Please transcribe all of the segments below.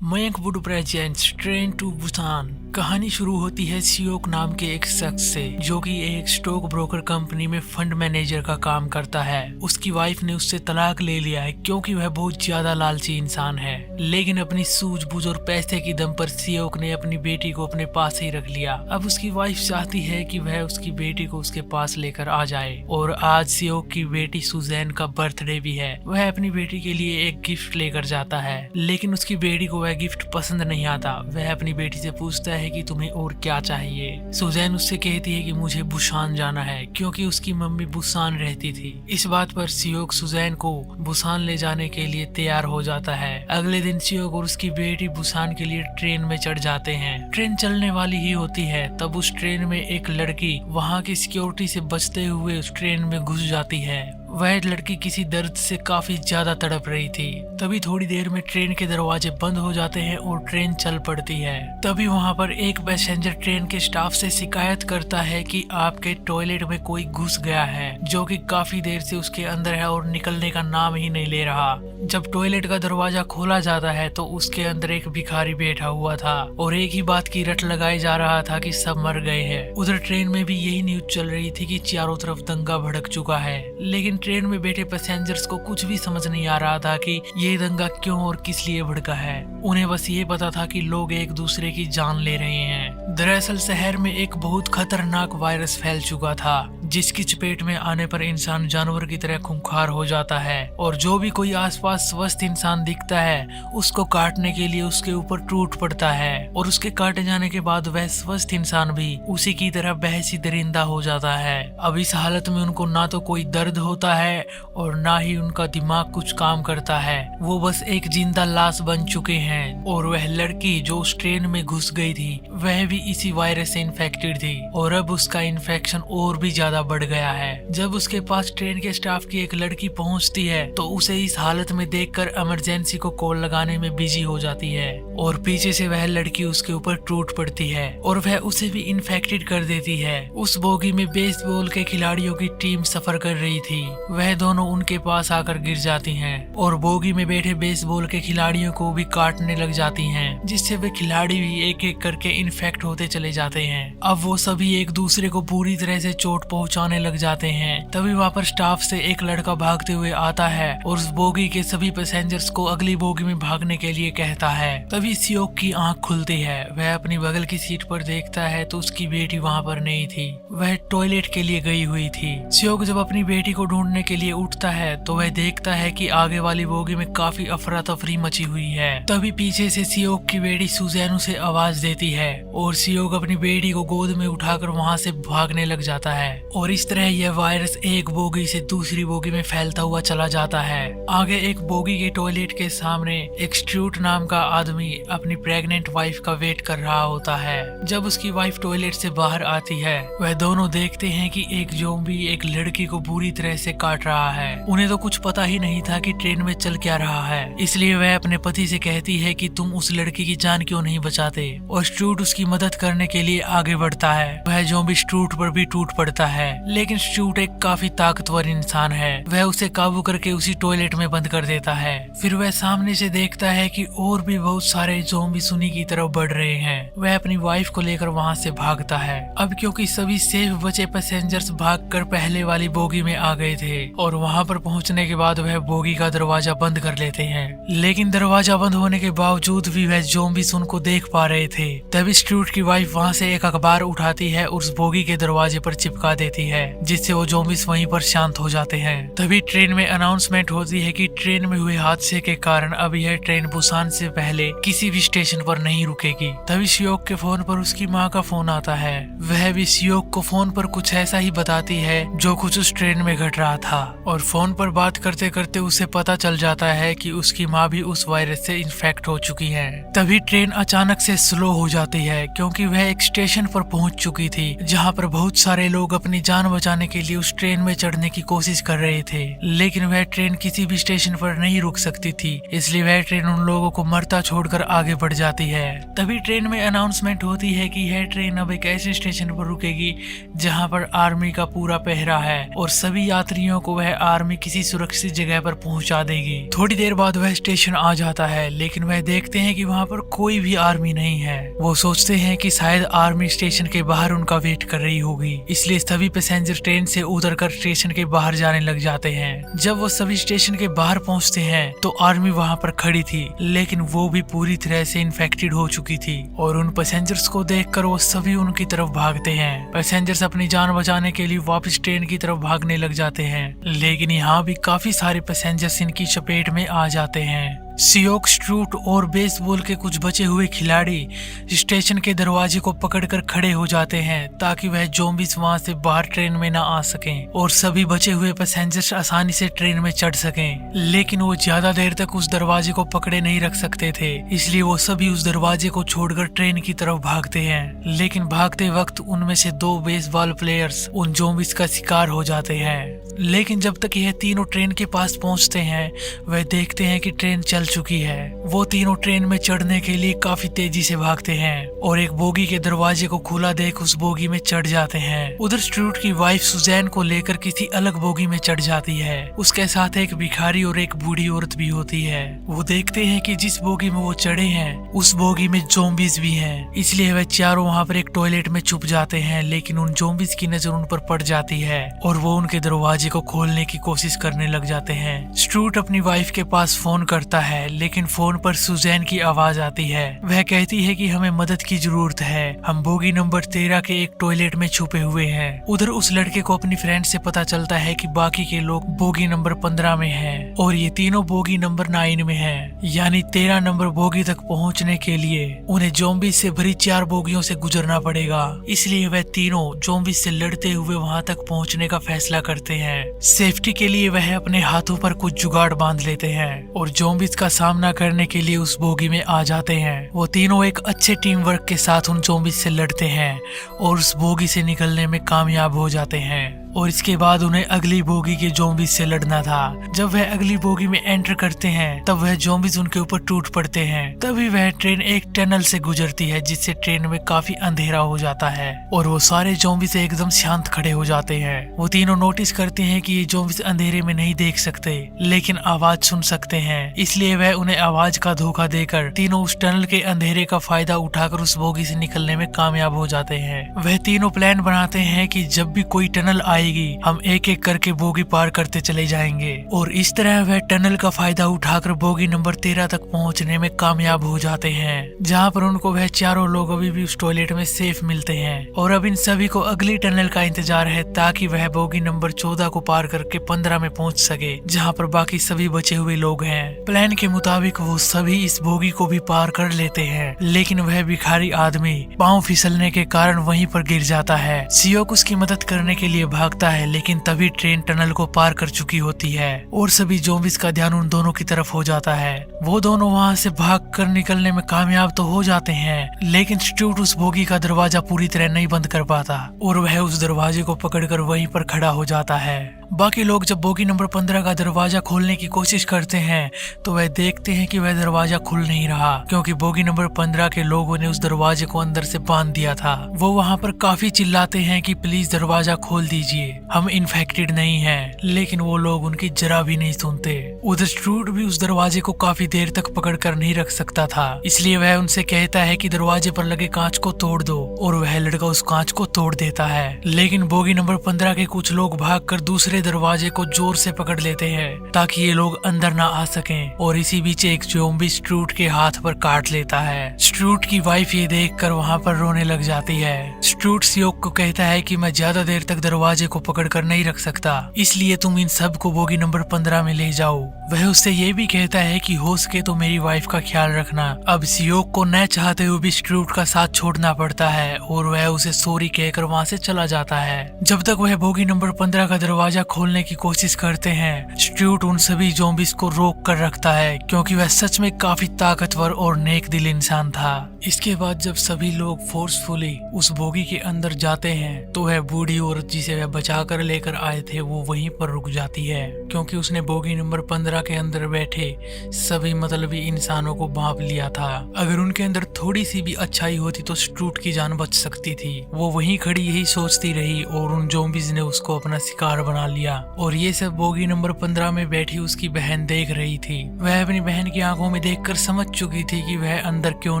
Mayank would presents Train to Busan. कहानी शुरू होती है सियोक नाम के एक शख्स से जो कि एक स्टॉक ब्रोकर कंपनी में फंड मैनेजर का काम करता है। उसकी वाइफ ने उससे तलाक ले लिया है क्योंकि वह बहुत ज्यादा लालची इंसान है, लेकिन अपनी सूझबूझ और पैसे की दम पर सियोक ने अपनी बेटी को अपने पास ही रख लिया। अब उसकी वाइफ चाहती है कि वह उसकी बेटी को उसके पास लेकर आ जाए और आज सियोक की बेटी सुजैन का बर्थडे भी है। वह अपनी बेटी के लिए एक गिफ्ट लेकर जाता है, लेकिन उसकी बेटी को वह गिफ्ट पसंद नहीं आता। वह अपनी बेटी से पूछता है कि तुम्हें और क्या चाहिए। सुजैन उससे कहती है कि मुझे बुसान जाना है क्योंकि उसकी मम्मी बुसान रहती थी। इस बात पर सियोक सुजैन को बुसान ले जाने के लिए तैयार हो जाता है। अगले दिन सियोक और उसकी बेटी बुसान के लिए ट्रेन में चढ़ जाते हैं। ट्रेन चलने वाली ही होती है, तब उस ट्रेन में एक लड़की वहाँ की सिक्योरिटी से बचते हुए उस ट्रेन में घुस जाती है। वह लड़की किसी दर्द से काफी ज्यादा तड़प रही थी। तभी थोड़ी देर में ट्रेन के दरवाजे बंद हो जाते हैं और ट्रेन चल पड़ती है। तभी वहाँ पर एक पैसेंजर ट्रेन के स्टाफ से शिकायत करता है कि आपके टॉयलेट में कोई घुस गया है, जो कि काफी देर से उसके अंदर है और निकलने का नाम ही नहीं ले रहा। जब टॉयलेट का दरवाजा खोला जाता है तो उसके अंदर एक भिखारी बैठा हुआ था और एक ही बात की रट लगाई जा रहा था कि सब मर गए हैं। उधर ट्रेन में भी यही न्यूज चल रही थी कि चारों तरफ दंगा भड़क चुका है, लेकिन ट्रेन में बैठे पैसेंजर्स को कुछ भी समझ नहीं आ रहा था कि ये दंगा क्यों और किस लिए भड़का है। उन्हें बस ये पता था कि लोग एक दूसरे की जान ले रहे हैं। दरअसल शहर में एक बहुत खतरनाक वायरस फैल चुका था, जिसकी चपेट में आने पर इंसान जानवर की तरह खूंखार हो जाता है और जो भी कोई आसपास स्वस्थ इंसान दिखता है उसको काटने के लिए उसके ऊपर टूट पड़ता है और उसके काटे जाने के बाद वह स्वस्थ इंसान भी उसी की तरह बेहसी दरिंदा हो जाता है। अब इस हालत में उनको ना तो कोई दर्द होता है और ना ही उनका दिमाग कुछ काम करता है। वो बस एक जिंदा लाश बन चुके हैं। और वह लड़की जो उस ट्रेन में घुस गई थी वह भी इसी वायरस से इन्फेक्टेड थी और अब उसका इन्फेक्शन और भी ज्यादा बढ़ गया है। जब उसके पास ट्रेन के स्टाफ की एक लड़की पहुंचती है तो उसे इस हालत में देखकर इमरजेंसी को कॉल लगाने में बिजी हो जाती है और पीछे से वह लड़की उसके ऊपर टूट पड़ती है और वह उसे भी इन्फेक्टेड कर देती है। उस बोगी में बेसबॉल के खिलाड़ियों की टीम सफर कर रही थी। वह दोनों उनके पास आकर गिर जाती हैं और बोगी में बैठे बेसबॉल के खिलाड़ियों को भी काटने लग जाती हैं, जिससे वे खिलाड़ी भी एक एक करके इन्फेक्ट होते चले जाते हैं। अब वो सभी एक दूसरे को पूरी तरह से चोट पहुंचाने लग जाते हैं। तभी वहाँ पर स्टाफ से एक लड़का भागते हुए आता है और उस बोगी के सभी पैसेंजर्स को अगली बोगी में भागने के लिए कहता है। तभी सियोक की आंख खुलती है। वह अपनी बगल की सीट पर देखता है तो उसकी बेटी वहाँ पर नहीं थी, वह टॉयलेट के लिए गई हुई थी। सियोक जब अपनी बेटी को ढूंढने के लिए उठता है तो वह देखता है कि आगे वाली बोगी में काफी अफरा तफरी मची हुई है। तभी पीछे से सियोक की बेटी सुजैन उसे आवाज देती है और सियोक अपनी बेटी को गोद में उठाकर वहाँ से भागने लग जाता है और इस तरह यह वायरस एक बोगी से दूसरी बोगी में फैलता हुआ चला जाता है। आगे एक बोगी के टॉयलेट के सामने एक स्ट्रूट नाम का आदमी अपनी प्रेग्नेंट वाइफ का वेट कर रहा होता है। जब उसकी वाइफ टॉयलेट से बाहर आती है वह दोनों देखते हैं कि एक ज़ॉम्बी एक लड़की को बुरी तरह से काट रहा है। उन्हें तो कुछ पता ही नहीं था कि ट्रेन में चल क्या रहा है, इसलिए वह अपने पति से कहती है कि तुम उस लड़की की जान क्यों नहीं बचाते और स्ट्रूट उसकी मदद करने के लिए आगे बढ़ता है। वह ज़ॉम्बी स्ट्रूट पर भी टूट पड़ता है, लेकिन स्ट्रूट एक काफी ताकतवर इंसान है। वह उसे काबू करके उसी टॉयलेट में बंद कर देता है। फिर वह सामने से देखता है कि और भी बहुत सारे ज़ॉम्बी उन्हीं की तरफ बढ़ रहे हैं। वह अपनी वाइफ को लेकर वहाँ से भागता है। अब क्योंकि सभी सेफ बचे पैसेंजर्स भागकर पहले वाली बोगी में आ गए थे और वहाँ पर पहुँचने के बाद वह बोगी का दरवाजा बंद कर लेते हैं, लेकिन दरवाजा बंद होने के बावजूद भी वह ज़ॉम्बीज़ उनको देख पा रहे थे। तभी स्ट्रूट की वाइफ वहाँ से एक अखबार उठाती है और उस बोगी के दरवाजे पर चिपका देती है, जिससे वो ज़ॉम्बीज़ वहीं पर शांत हो जाते हैं। तभी ट्रेन में अनाउंसमेंट होती है कि ट्रेन में हुए हादसे के कारण अब यह ट्रेन बुसान से पहले किसी भी स्टेशन पर नहीं रुकेगी। तभी सियोक के फोन पर उसकी माँ का फोन आता है। वह भी सियोक को फोन पर कुछ ऐसा ही बताती है जो कुछ उस ट्रेन में घट रहा था और फोन पर बात करते करते उसे पता चल जाता है कि उसकी माँ भी उस वायरस से इन्फेक्ट हो चुकी है। तभी ट्रेन अचानक से स्लो हो जाती है क्योंकि वह एक स्टेशन पर पहुंच चुकी थी जहां पर बहुत सारे लोग अपनी जान बचाने के लिए उस ट्रेन में चढ़ने की कोशिश कर रहे थे, लेकिन वह ट्रेन किसी भी स्टेशन पर नहीं रुक सकती थी, इसलिए वह ट्रेन उन लोगों को मरता छोड़कर आगे बढ़ जाती है। तभी ट्रेन में अनाउंसमेंट होती है कि यह ट्रेन अब एक ऐसे स्टेशन पर रुकेगी जहां पर आर्मी का पूरा पहरा है और सभी यात्रियों को वह आर्मी किसी सुरक्षित जगह पर पहुंचा देगी। थोड़ी देर बाद वह स्टेशन आ जाता है, लेकिन वह देखते हैं कि वहां पर कोई भी आर्मी नहीं है। वो सोचते हैं कि शायद आर्मी स्टेशन के बाहर उनका वेट कर रही होगी, इसलिए सभी पैसेंजर ट्रेन से उतरकर स्टेशन के बाहर जाने लग जाते हैं। जब वो सभी स्टेशन के बाहर पहुंचते हैं तो आर्मी वहां पर खड़ी थी, लेकिन वो भी पूरी तरह से इन्फेक्टेड हो चुकी थी और उन पैसेंजर्स को देखकर वो सभी उनकी तरफ भागते हैं। पैसेंजर्स अपनी जान बचाने के लिए वापस ट्रेन की तरफ भागने लग जाते हैं, लेकिन यहाँ भी काफी सारे पैसेंजर्स इनकी चपेट में आ जाते हैं। सियोक, स्ट्रूट और बेसबॉल के कुछ बचे हुए खिलाड़ी स्टेशन के दरवाजे को पकड़कर खड़े हो जाते हैं ताकि वह ज़ॉम्बीज़ वहां से बाहर ट्रेन में ना आ सकें और सभी बचे हुए पैसेंजर्स आसानी से ट्रेन में चढ़ सकें। लेकिन वो ज्यादा देर तक उस दरवाजे को पकड़े नहीं रख सकते थे, इसलिए वो सभी उस दरवाजे को छोड़कर ट्रेन की तरफ भागते हैं। लेकिन भागते वक्त उनमें से 2 बेसबॉल प्लेयर्स उन ज़ॉम्बीज़ का शिकार हो जाते हैं। लेकिन जब तक यह तीनों ट्रेन के पास पहुंचते हैं वह देखते हैं कि ट्रेन चल चुकी है। वो तीनों ट्रेन में चढ़ने के लिए काफी तेजी से भागते हैं और एक बोगी के दरवाजे को खुला देख उस बोगी में चढ़ जाते हैं। उधर स्ट्रूट की वाइफ सुजैन को लेकर किसी अलग बोगी में चढ़ जाती है। उसके साथ एक भिखारी और एक बूढ़ी औरत भी होती है। वो देखते हैं कि जिस बोगी में वो चढ़े हैं उस बोगी में ज़ॉम्बीज़ भी हैं, इसलिए वह चारों वहाँ पर एक टॉयलेट में छुप जाते हैं। लेकिन उन ज़ॉम्बीज़ की नजर उन पर पड़ जाती है और वो उनके दरवाजे को खोलने की कोशिश करने लग जाते हैं। स्ट्रूट अपनी वाइफ के पास फोन करता है, लेकिन फोन पर सुजैन की आवाज आती है। वह कहती है कि हमें मदद की जरूरत है, हम बोगी नंबर 13 के एक टॉयलेट में छुपे हुए हैं। उधर उस लड़के को अपनी फ्रेंड से पता चलता है कि बाकी के लोग बोगी नंबर 15 में हैं और ये तीनों बोगी नंबर 9 में हैं। यानी 13 नंबर बोगी तक पहुंचने के लिए उन्हें ज़ॉम्बी से भरी 4 बोगियों से गुजरना पड़ेगा। इसलिए वह तीनों ज़ॉम्बी से लड़ते हुए वहां तक पहुंचने का फैसला करते हैं। सेफ्टी के लिए वह अपने हाथों पर कुछ जुगाड़ बांध लेते हैं और ज़ॉम्बीज़ का सामना करने के लिए उस बोगी में आ जाते हैं। वो तीनों एक अच्छे टीम वर्क के साथ उन ज़ॉम्बीज़ से लड़ते हैं और उस बोगी से निकलने में कामयाब हो जाते हैं। और इसके बाद उन्हें अगली बोगी के ज़ॉम्बीज़ से लड़ना था। जब वह अगली बोगी में एंटर करते हैं तब वह ज़ॉम्बीज़ उनके ऊपर टूट पड़ते हैं। तभी वह ट्रेन एक टनल से गुजरती है जिससे ट्रेन में काफी अंधेरा हो जाता है और वो सारे ज़ॉम्बीज़ एकदम शांत खड़े हो जाते हैं। वो तीनों नोटिस करते हैं कि ये ज़ॉम्बीज़ अंधेरे में नहीं देख सकते लेकिन आवाज सुन सकते हैं, इसलिए वह उन्हें आवाज का धोखा देकर तीनों उस टनल के अंधेरे का फायदा उठाकर उस बोगी से निकलने में कामयाब हो जाते हैं। वह तीनों प्लान बनाते हैं कि जब भी कोई टनल आएगी हम एक एक करके बोगी पार करते चले जाएंगे और इस तरह वह टनल का फायदा उठाकर बोगी नंबर 13 तक पहुंचने में कामयाब हो जाते हैं, जहां पर उनको वह चारों लोग अभी भी उस टॉयलेट में सेफ मिलते हैं। और अब इन सभी को अगली टनल का इंतजार है ताकि वह बोगी नंबर 14 को पार करके 15 में पहुंच सके, जहां पर बाकी सभी बचे हुए लोग हैं। प्लान के मुताबिक वो सभी इस बोगी को भी पार कर लेते हैं, लेकिन वह भिखारी आदमी पांव फिसलने के कारण वहीं पर गिर जाता है। सियोक उसकी मदद करने के लिए भागता है, लेकिन तभी ट्रेन टनल को पार कर चुकी होती है और सभी ज़ॉम्बीज़ का ध्यान उन दोनों की तरफ हो जाता है। वो दोनों वहां से भाग कर निकलने में कामयाब तो हो जाते हैं, लेकिन स्ट्रूट उस बोगी का दरवाजा पूरी तरह नहीं बंद कर पाता और वह उस दरवाजे को पकड़कर वहीं पर खड़ा हो जाता है। बाकी लोग जब बोगी नंबर 15 का दरवाजा खोलने की कोशिश करते हैं तो वह देखते हैं कि वह दरवाजा खुल नहीं रहा, क्योंकि बोगी नंबर 15 के लोगों ने उस दरवाजे को अंदर से बांध दिया था। वो वहां पर काफी चिल्लाते हैं कि प्लीज दरवाजा खोल दीजिए, हम इन्फेक्टेड नहीं हैं, लेकिन वो लोग उनकी जरा भी नहीं सुनते। उधर स्ट्रूट भी उस दरवाजे को काफी देर तक पकड़ कर नहीं रख सकता था, इसलिए वह उनसे कहता है कि दरवाजे पर लगे कांच को तोड़ दो और वह लड़का उस कांच को तोड़ देता है। लेकिन बोगी नंबर 15 के कुछ लोग भागकर दूसरे दरवाजे को जोर से पकड़ लेते हैं ताकि ये लोग अंदर ना आ सकें और इसी बीच एक ज़ॉम्बी स्ट्रूट के हाथ पर काट लेता है। स्ट्रूट की वाइफ ये देखकर वहां पर रोने लग जाती है। स्ट्रूट सियोक को कहता है कि मैं ज्यादा देर तक दरवाजे को पकड़कर नहीं रख सकता, इसलिए तुम इन सब को बोगी नंबर 15 में ले जाओ। वह उससे ये भी कहता है कि हो सके तो मेरी वाइफ का ख्याल रखना। अब सियोक को न चाहते हुए भी स्ट्रूट का साथ छोड़ना पड़ता है और वह उसे सॉरी कहकर वहां से चला जाता है। जब तक वह बोगी नंबर 15 का दरवाजा खोलने की कोशिश करते हैं, स्ट्यूट उन सभी ज़ॉम्बीज़ को रोक कर रखता है क्योंकि वह सच में काफी ताकतवर और नेक दिल इंसान था। इसके बाद जब सभी लोग फोर्सफुली उस बोगी के अंदर जाते हैं तो वह बूढ़ी औरत जिसे वह बचा कर लेकर आए थे वो वहीं पर रुक जाती है क्योंकि उसने बोगी नंबर 15 के अंदर बैठे सभी मतलबी इंसानों को भांप लिया था। अगर उनके अंदर थोड़ी सी भी अच्छाई होती तो स्ट्रूट की जान बच सकती थी। वो वहीं खड़ी यही सोचती रही और उन ज़ॉम्बीज़ ने उसको अपना शिकार बना लिया। और ये सब बोगी नंबर 15 में बैठी उसकी बहन देख रही थी। वह अपनी बहन की आंखों में देखकर समझ चुकी थी कि वह अंदर क्यों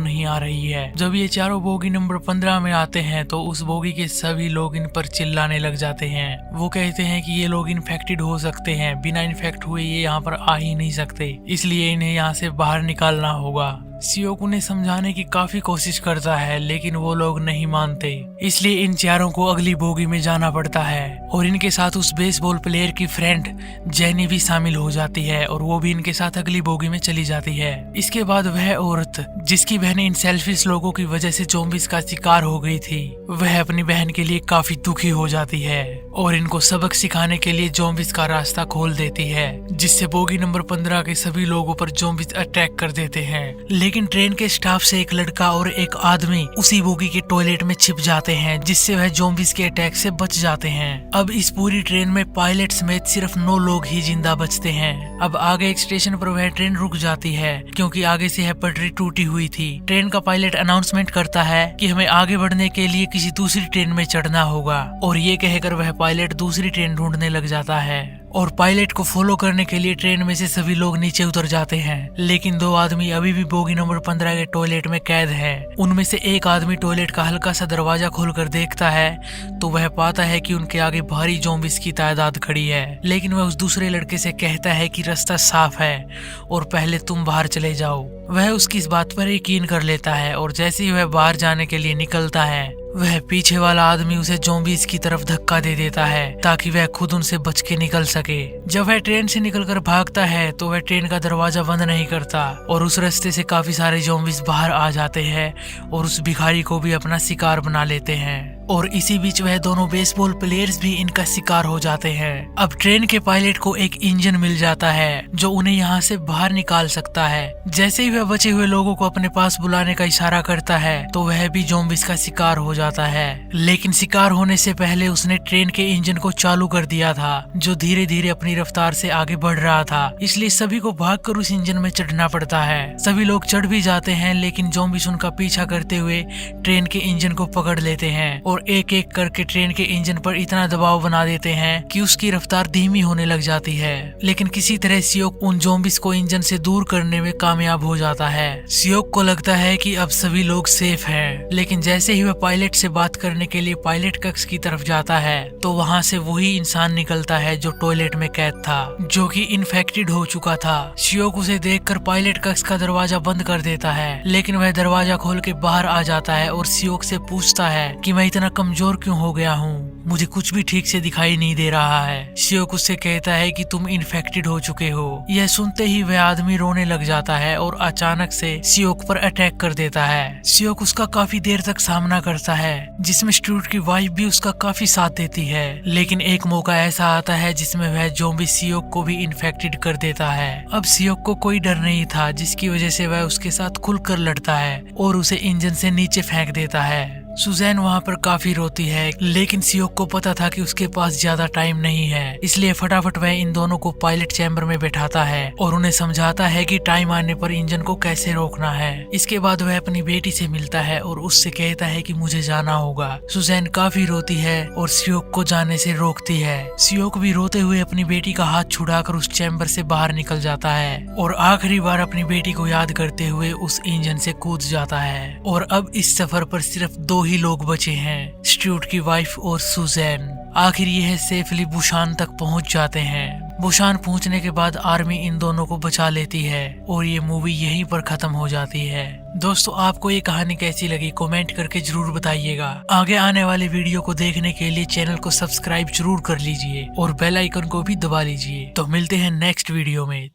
नहीं आ रही है। जब ये चारों बोगी नंबर 15 में आते हैं तो उस बोगी के सभी लोग इन पर चिल्लाने लग जाते हैं। वो कहते हैं कि ये लोग इन्फेक्टेड हो सकते हैं, बिना इन्फेक्ट हुए ये यहाँ पर आ ही नहीं सकते, इसलिए इन्हें यहाँ से बाहर निकालना होगा। सियोक उन्हें समझाने की काफी कोशिश करता है लेकिन वो लोग नहीं मानते, इसलिए इन चारों को अगली बोगी में जाना पड़ता है। और इनके साथ उस बेसबॉल प्लेयर की फ्रेंड जेनी भी शामिल हो जाती है और वो भी इनके साथ अगली बोगी में चली जाती है। इसके बाद वह औरत जिसकी बहन इन सेल्फिश लोगों की वजह से ज़ॉम्बीज़ का शिकार हो गई थी, वह अपनी बहन के लिए काफी दुखी हो जाती है और इनको सबक सिखाने के लिए ज़ॉम्बीज़ का रास्ता खोल देती है, जिससे बोगी नंबर 15 के सभी लोगों पर ज़ॉम्बीज़ अटैक कर देते हैं। लेकिन ट्रेन के स्टाफ से एक लड़का और एक आदमी उसी बोगी के टॉयलेट में छिप जाते हैं, जिससे वह ज़ॉम्बीज़ के अटैक से बच जाते हैं। अब इस पूरी ट्रेन में पायलट समेत सिर्फ 9 लोग ही जिंदा बचते हैं। अब आगे एक स्टेशन पर वह ट्रेन रुक जाती है क्योंकि आगे से यह पटरी टूटी हुई थी। ट्रेन का पायलट अनाउंसमेंट करता है कि हमें आगे बढ़ने के लिए किसी दूसरी ट्रेन में चढ़ना होगा और ये कहकर वह पायलट दूसरी ट्रेन ढूंढने लग जाता है। और पायलट को फॉलो करने के लिए ट्रेन में से सभी लोग नीचे उतर जाते हैं, लेकिन 2 आदमी अभी भी बोगी नंबर 15 के टॉयलेट में कैद हैं। उनमें से एक आदमी टॉयलेट का हल्का सा दरवाजा खोलकर देखता है तो वह पाता है कि उनके आगे भारी ज़ॉम्बीज़ की तादाद खड़ी है, लेकिन वह उस दूसरे लड़के से कहता है कि रास्ता साफ है और पहले तुम बाहर चले जाओ। वह उसकी इस बात पर यकीन कर लेता है और जैसे ही वह बाहर जाने के लिए निकलता है वह पीछे वाला आदमी उसे ज़ॉम्बीज़ की तरफ धक्का दे देता है ताकि वह खुद उनसे बच के निकल सके। जब वह ट्रेन से निकलकर भागता है तो वह ट्रेन का दरवाजा बंद नहीं करता और उस रास्ते से काफी सारे ज़ॉम्बीज़ बाहर आ जाते हैं और उस भिखारी को भी अपना शिकार बना लेते हैं। और इसी बीच वह दोनों बेसबॉल प्लेयर्स भी इनका शिकार हो जाते हैं। अब ट्रेन के पायलट को एक इंजन मिल जाता है जो उन्हें यहाँ से बाहर निकाल सकता है। जैसे ही वह बचे हुए लोगों को अपने पास बुलाने का इशारा करता है तो वह भी ज़ॉम्बीज़ का शिकार हो जाता है, लेकिन शिकार होने से पहले उसने ट्रेन के इंजन को चालू कर दिया था जो धीरे धीरे अपनी रफ्तार से आगे बढ़ रहा था, इसलिए सभी को भागकर उस इंजन में चढ़ना पड़ता है। सभी लोग चढ़ भी जाते हैं लेकिन ज़ॉम्बीज़ उनका पीछा करते हुए ट्रेन के इंजन को पकड़ लेते हैं और एक एक करके ट्रेन के इंजन पर इतना दबाव बना देते हैं कि उसकी रफ्तार धीमी होने लग जाती है। लेकिन किसी तरह सियोक उन ज़ॉम्बीज़ को इंजन से दूर करने में कामयाब हो जाता है। सियोक को लगता है कि अब सभी लोग सेफ हैं, लेकिन जैसे ही वह पायलट से बात करने के लिए पायलट कक्ष की तरफ जाता है तो वहाँ से वही इंसान निकलता है जो टॉयलेट में कैद था, जो कि इन्फेक्टेड हो चुका था। सियोक उसे देखकर पायलट कक्ष का दरवाजा बंद कर देता है, लेकिन वह दरवाजा खोल के बाहर आ जाता है और सियोक से पूछता है कि मैं इतना कमजोर क्यों हो गया हूँ, मुझे कुछ भी ठीक से दिखाई नहीं दे रहा है। सियोक उससे कहता है कि तुम इन्फेक्टेड हो चुके हो। यह सुनते ही वह आदमी रोने लग जाता है और अचानक से सियोक पर अटैक कर देता है। सियोक उसका काफी देर तक सामना करता है, जिसमें स्ट्रूट की वाइफ भी उसका काफी साथ देती है। लेकिन एक मौका ऐसा आता है जिसमें वह ज़ॉम्बी सियोक को भी इन्फेक्टेड कर देता है। अब सियोक को कोई डर नहीं था, जिसकी वजह से वह उसके साथ खुलकर लड़ता है और उसे इंजन से नीचे फेंक देता है। सुजैन वहाँ पर काफी रोती है, लेकिन सियोक को पता था कि उसके पास ज्यादा टाइम नहीं है, इसलिए फटाफट वह इन दोनों को पायलट चैम्बर में बैठाता है और उन्हें समझाता है कि टाइम आने पर इंजन को कैसे रोकना है। इसके बाद वह अपनी बेटी से मिलता है और उससे कहता है कि मुझे जाना होगा। सुजैन काफी रोती है और सियोक को जाने से रोकती है। सियोक भी रोते हुए अपनी बेटी का हाथ छुड़ाकर उस चैम्बर से बाहर निकल जाता है और आखिरी बार अपनी बेटी को याद करते हुए उस इंजन से कूद जाता है। और अब इस सफर पर सिर्फ 2 ही लोग बचे हैं, स्ट्रूट की वाइफ और सुजैन। आखिर यह सेफली बुशान तक पहुंच जाते हैं। बुशान पहुंचने के बाद आर्मी इन दोनों को बचा लेती है और ये मूवी यहीं पर खत्म हो जाती है। दोस्तों, आपको ये कहानी कैसी लगी कमेंट करके जरूर बताइएगा। आगे आने वाले वीडियो को देखने के लिए चैनल को सब्सक्राइब जरूर कर लीजिए और बेल आइकन को भी दबा लीजिए। तो मिलते हैं नेक्स्ट वीडियो में।